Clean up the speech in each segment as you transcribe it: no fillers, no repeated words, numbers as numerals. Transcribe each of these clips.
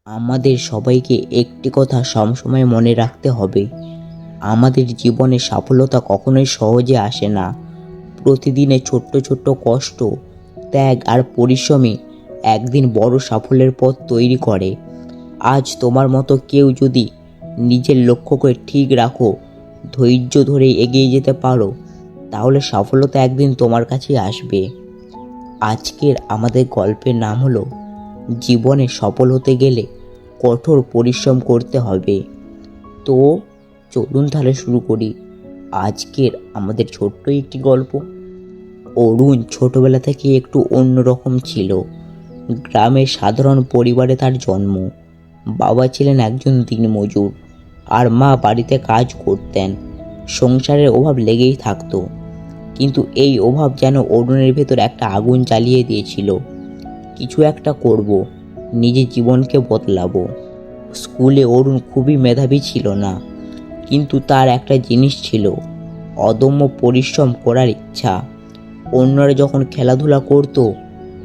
আমাদের সবাইকে একটি কথা সবসময় মনে রাখতে হবে, আমাদের জীবনে সফলতা কখনোই সহজে আসে না। প্রতিদিনের ছোট্ট ছোট্ট কষ্ট, ত্যাগ আর পরিশ্রমই একদিন বড় সাফল্যের পথ তৈরি করে। আজ তোমার মতো কেউ যদি নিজের লক্ষ্যকে ঠিক রাখো, ধৈর্য ধরে এগিয়ে যেতে পারো, তাহলে সফলতা একদিন তোমার কাছে আসবে। আজকের আমাদের গল্পের নাম হলো জীবনে সফল হতে গেলে কঠোর পরিশ্রম করতে হবে। তো চলুন তাহলে শুরু করি আজকের আমাদের ছোট্ট একটি গল্প। অরুণ ছোটবেলা থেকে একটু অন্যরকম ছিল। গ্রামের সাধারণ পরিবারে তার জন্ম। বাবা ছিলেন একজন দিনমজুর আর মা বাড়িতে কাজ করতেন। সংসারের অভাব লেগেই থাকতো, কিন্তু এই অভাব যেন অরুণের ভেতর একটা আগুন জ্বালিয়ে দিয়েছিল। কিছু একটা করব, নিজের জীবনকে বদলাবো। স্কুলে অরুণ খুবই মেধাবী ছিল না, কিন্তু তার একটা জিনিস ছিল, অদম্য পরিশ্রম করার ইচ্ছা। অন্যরা যখন খেলাধুলা করত,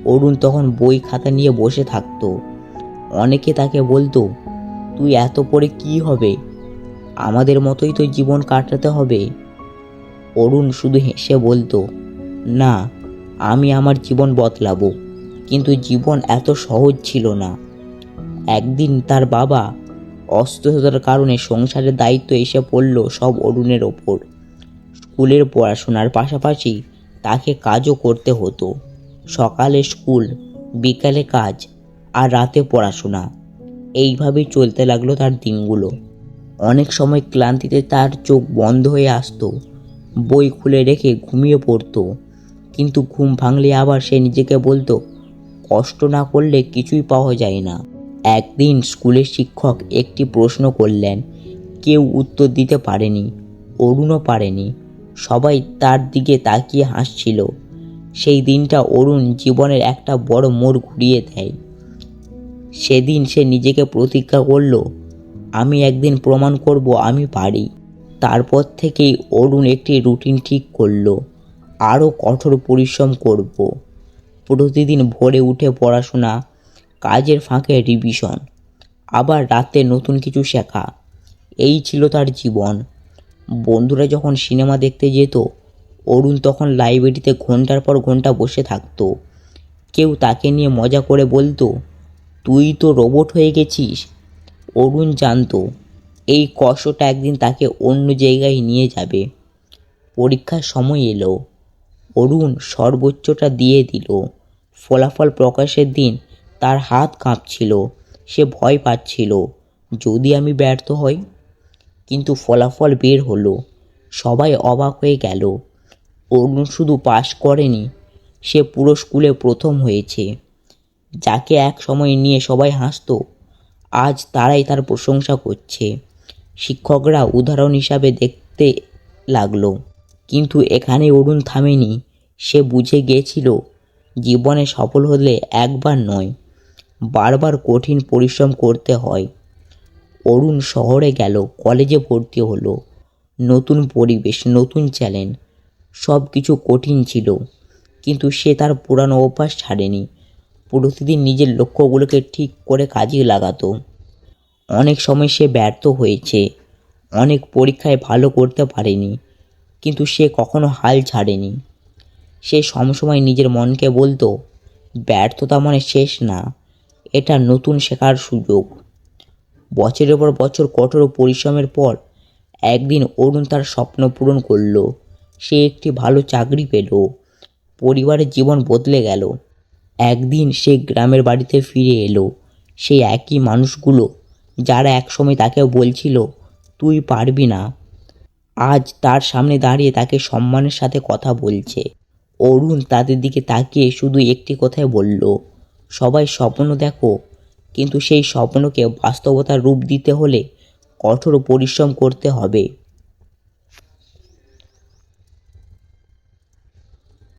অরুণ তখন বই খাতা নিয়ে বসে থাকতো। অনেকে তাকে বলতো, তুই এত পড়ে কি হবে, আমাদের মতোই তো জীবন কাটাতে হবে। অরুণ শুধু হেসে বলতো, না, আমি আমার জীবন বদলাবো। কিন্তু জীবন এত সহজ ছিল না। একদিন তার বাবা অসুস্থতার কারণে সংসারের দায়িত্ব এসে পড়ল সব অরুণের ওপর। স্কুলের পড়াশোনার পাশাপাশি তাকে কাজও করতে হতো। সকালে স্কুল, বিকালে কাজ, আর রাতে পড়াশোনা। এইভাবেই চলতে লাগলো তার দিনগুলো। অনেক সময় ক্লান্তিতে তার চোখ বন্ধ হয়ে আসতো, বই খুলে রেখে ঘুমিয়ে পড়তো। কিন্তু ঘুম ভাঙলে আবার সে নিজেকে বলতো, কষ্ট না করলে কিছুই পাওয়া যায় না। একদিন স্কুলের শিক্ষক একটি প্রশ্ন করলেন, কেউ উত্তর দিতে পারেনি, অরুণও পারেনি। সবাই তার দিকে তাকিয়ে হাসছিল। সেই দিনটা অরুণ জীবনের একটা বড় মোড় ঘুরিয়ে দেয়। সেদিন সে নিজেকে প্রতিজ্ঞা করল, আমি একদিন প্রমাণ করব আমি পারি। তারপর থেকেই অরুণ একটি রুটিন ঠিক করলো, আরও কঠোর পরিশ্রম করব। প্রতিদিন ভোরে উঠে পড়াশোনা, কাজের ফাঁকে রিভিশন, আবার রাতে নতুন কিছু শেখা। এই ছিল তার জীবন। বন্ধুরা যখন সিনেমা দেখতে যেত, অরুণ তখন লাইব্রেরিতে ঘন্টার পর ঘন্টা বসে থাকতো। কেউ তাকে নিয়ে মজা করে বলতো, তুই তো রোবট হয়ে গেছিস। অরুণ জানতো এই কষ্টটা একদিন তাকে অন্য জায়গায় নিয়ে যাবে। পরীক্ষার সময় এলো, অরুণ সর্বোচ্চটা দিয়ে দিল। ফলাফল প্রকাশের দিন তার হাত কাঁপছিল, সে ভয় পাচ্ছিল, যদি আমি ব্যর্থ হই। কিন্তু ফলাফল বের হলো, সবাই অবাক হয়ে গেল। অরুণ শুধু পাশ করেনি, সে পুরো স্কুলে প্রথম হয়েছে। যাকে এক সময় নিয়ে সবাই হাসতো, আজ তারাই তার প্রশংসা করছে। শিক্ষকরা উদাহরণ হিসাবে দেখতে লাগলো। কিন্তু এখানে অরুণ থামেনি। সে বুঝে গিয়েছিল, জীবনে সফল হলে একবার নয়, বারবার কঠিন পরিশ্রম করতে হয়। অরুণ শহরে গেল, কলেজে ভর্তি হলো। নতুন পরিবেশ, নতুন চ্যালেঞ্জ, সব কিছু কঠিন ছিল, কিন্তু সে তার পুরানো অভ্যাস ছাড়েনি। প্রতিদিন নিজের লক্ষ্যগুলোকে ঠিক করে কাজে লাগাতো। অনেক সময় সে ব্যর্থ হয়েছে, অনেক পরীক্ষায় ভালো করতে পারেনি, কিন্তু সে কখনো হাল ছাড়েনি। সে সবসময় নিজের মনকে বলতো, ব্যর্থতা মানে শেষ না, এটা নতুন শেখার সুযোগ। বছরের পর বছর কঠোর পরিশ্রমের পর একদিন অরুণ তার স্বপ্ন পূরণ করলো। সে একটি ভালো চাকরি পেল, পরিবারের জীবন বদলে গেল। একদিন সে গ্রামের বাড়িতে ফিরে এলো। সেই একই মানুষগুলো যারা একসময় তাকে বলছিল, তুই পারবি না, আজ তার সামনে দাঁড়িয়ে তাকে সম্মানের সাথে কথা বলছে। অরুণ তাদের দিকে তাকিয়ে শুধু একটি কথাই বলল, সবাই স্বপ্ন দেখো, কিন্তু সেই স্বপ্নকে বাস্তবতার রূপ দিতে হলে কঠোর পরিশ্রম করতে হবে।